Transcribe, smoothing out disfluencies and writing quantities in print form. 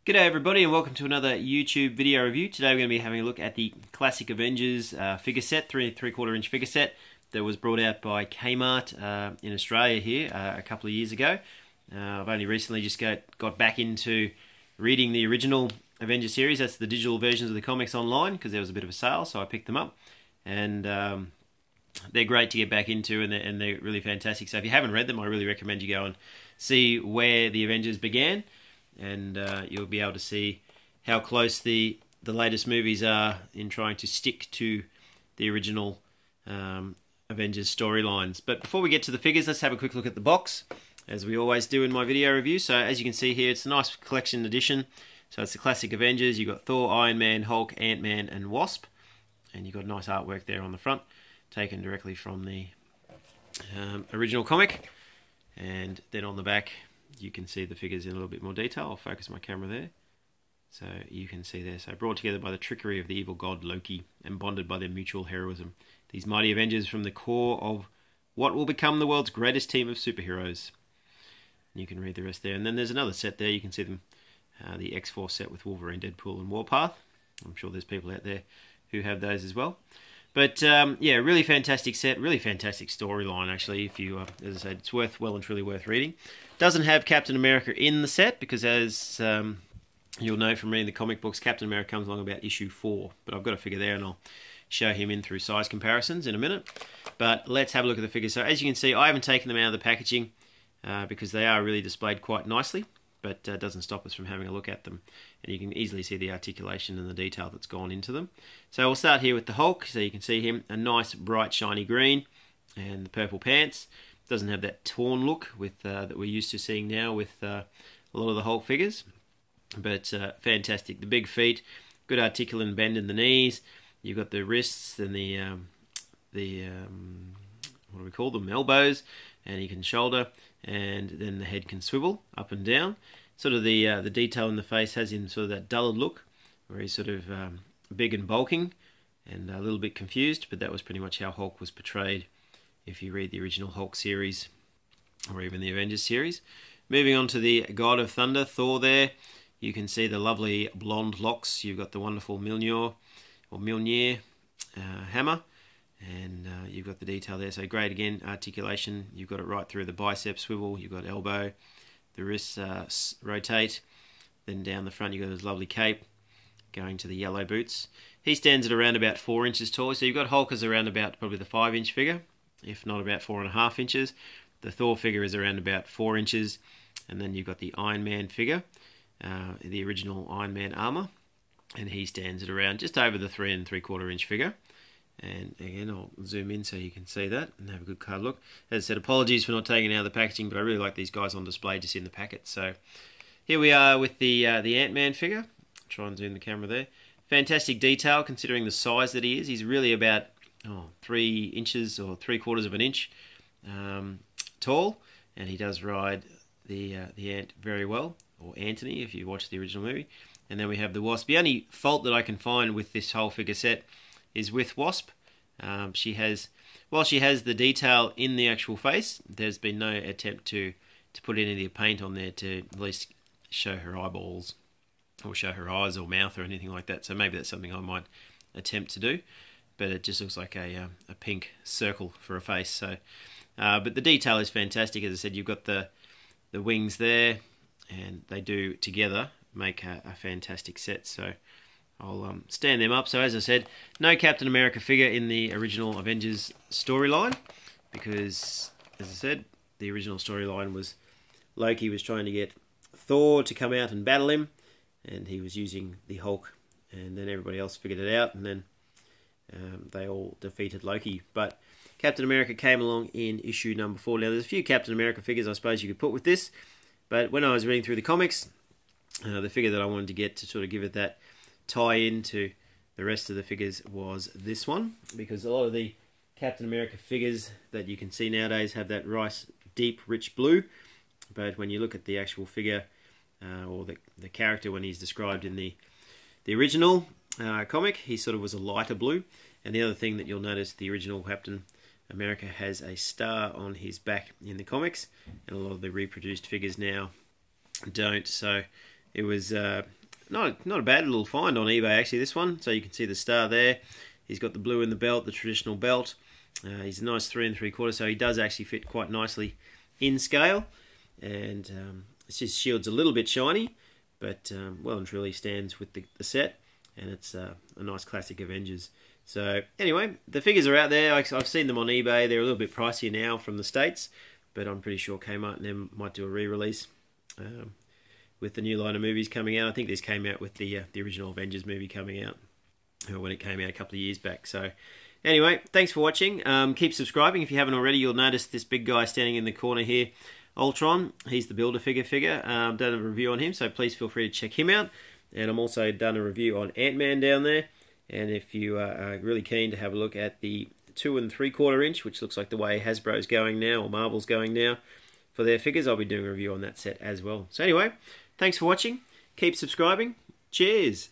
G'day everybody and welcome to another YouTube video review. Today we're going to be having a look at the Classic Avengers figure set, 3.75 inch figure set that was brought out by Kmart in Australia here a couple of years ago. I've only recently just got back into reading the original Avengers series. That's the digital versions of the comics online because there was a bit of a sale, so I picked them up. And they're great to get back into, and they're really fantastic. So if you haven't read them, I really recommend you go and see where the Avengers began. And you'll be able to see how close the latest movies are in trying to stick to the original Avengers storylines. But before we get to the figures, let's have a quick look at the box, as we always do in my video review. So as you can see here, it's a nice collection edition. So it's the Classic Avengers. You've got Thor, Iron Man, Hulk, Ant-Man and Wasp. And you've got nice artwork there on the front, taken directly from the original comic. And then on the back, you can see the figures in a little bit more detail. I'll focus my camera there. So you can see there. So brought together by the trickery of the evil god Loki and bonded by their mutual heroism. These mighty Avengers from the core of what will become the world's greatest team of superheroes. And you can read the rest there. And then there's another set there. You can see them, the X-Force set with Wolverine, Deadpool and Warpath. I'm sure there's people out there who have those as well. But yeah, really fantastic set, really fantastic storyline actually. If you, as I said, it's well and truly worth reading. Doesn't have Captain America in the set because, as you'll know from reading the comic books, Captain America comes along about issue 4. But I've got a figure there, and I'll show him in through size comparisons in a minute. But let's have a look at the figures. So as you can see, I haven't taken them out of the packaging because they are really displayed quite nicely. But doesn't stop us from having a look at them. And you can easily see the articulation and the detail that's gone into them. So we'll start here with the Hulk. So you can see him, a nice bright shiny green and the purple pants. Doesn't have that torn look with that we're used to seeing now with a lot of the Hulk figures. But fantastic. The big feet, good articulate bend in the knees. You've got the wrists and the what do we call them, elbows, and he can shoulder, and then the head can swivel up and down. Sort of the detail in the face has him sort of that dullard look, where he's sort of big and bulking and a little bit confused, but that was pretty much how Hulk was portrayed if you read the original Hulk series or even the Avengers series. Moving on to the God of Thunder, Thor there. You can see the lovely blonde locks. You've got the wonderful Mjolnir hammer. And you've got the detail there, so great again, articulation. You've got it right through the bicep swivel, you've got elbow, the wrists rotate, then down the front you've got his lovely cape, going to the yellow boots. He stands at around about 4 inches tall, so you've got Hulk as around about probably the 5-inch figure, if not about 4.5 inches. The Thor figure is around about 4 inches, and then you've got the Iron Man figure, the original Iron Man armour, and he stands at around just over the 3.75 inch figure. And again, I'll zoom in so you can see that and have a good card look. As I said, apologies for not taking it out of the packaging, but I really like these guys on display just in the packet. So here we are with the Ant-Man figure. Try and zoom the camera there. Fantastic detail considering the size that he is. He's really about 3 inches or 3/4 of an inch tall, and he does ride the ant very well, or Anthony if you watch the original movie. And then we have the Wasp. The only fault that I can find with this whole figure set is with Wasp. While she has the detail in the actual face, there's been no attempt to put any of the paint on there to at least show her eyeballs or show her eyes or mouth or anything like that. So maybe that's something I might attempt to do, but it just looks like a pink circle for a face. So, but the detail is fantastic. As I said, you've got the wings there, and they do together make a fantastic set. So I'll stand them up. So as I said, no Captain America figure in the original Avengers storyline because, as I said, the original storyline was Loki was trying to get Thor to come out and battle him, and he was using the Hulk, and then everybody else figured it out, and then they all defeated Loki. But Captain America came along in issue number 4. Now there's a few Captain America figures I suppose you could put with this, but when I was reading through the comics, the figure that I wanted to get to sort of give it that tie into the rest of the figures was this one, because a lot of the Captain America figures that you can see nowadays have that nice deep rich blue, but when you look at the actual figure or the character when he's described in the original comic, he sort of was a lighter blue. And the other thing that you'll notice, the original Captain America has a star on his back in the comics, and a lot of the reproduced figures now don't. So It was not a bad little find on eBay actually, this one. So you can see the star there. He's got the blue in the belt, the traditional belt. He's a nice 3 3/4, so he does actually fit quite nicely in scale. And his shield's a little bit shiny, but well and truly stands with the set. And it's a nice Classic Avengers. So anyway, the figures are out there. I've seen them on eBay. They're a little bit pricier now from the States, but I'm pretty sure Kmart and them might do a re-release with the new line of movies coming out. I think this came out with the original Avengers movie coming out when it came out a couple of years back. So anyway, thanks for watching. Keep subscribing if you haven't already. You'll notice this big guy standing in the corner here, Ultron. He's the Build-A-Figure. Done a review on him, so please feel free to check him out. And I'm also done a review on Ant-Man down there. And if you are really keen to have a look at the 2 3/4 inch, which looks like the way Hasbro's going now, or Marvel's going now, for their figures, I'll be doing a review on that set as well. So anyway, thanks for watching. Keep subscribing. Cheers.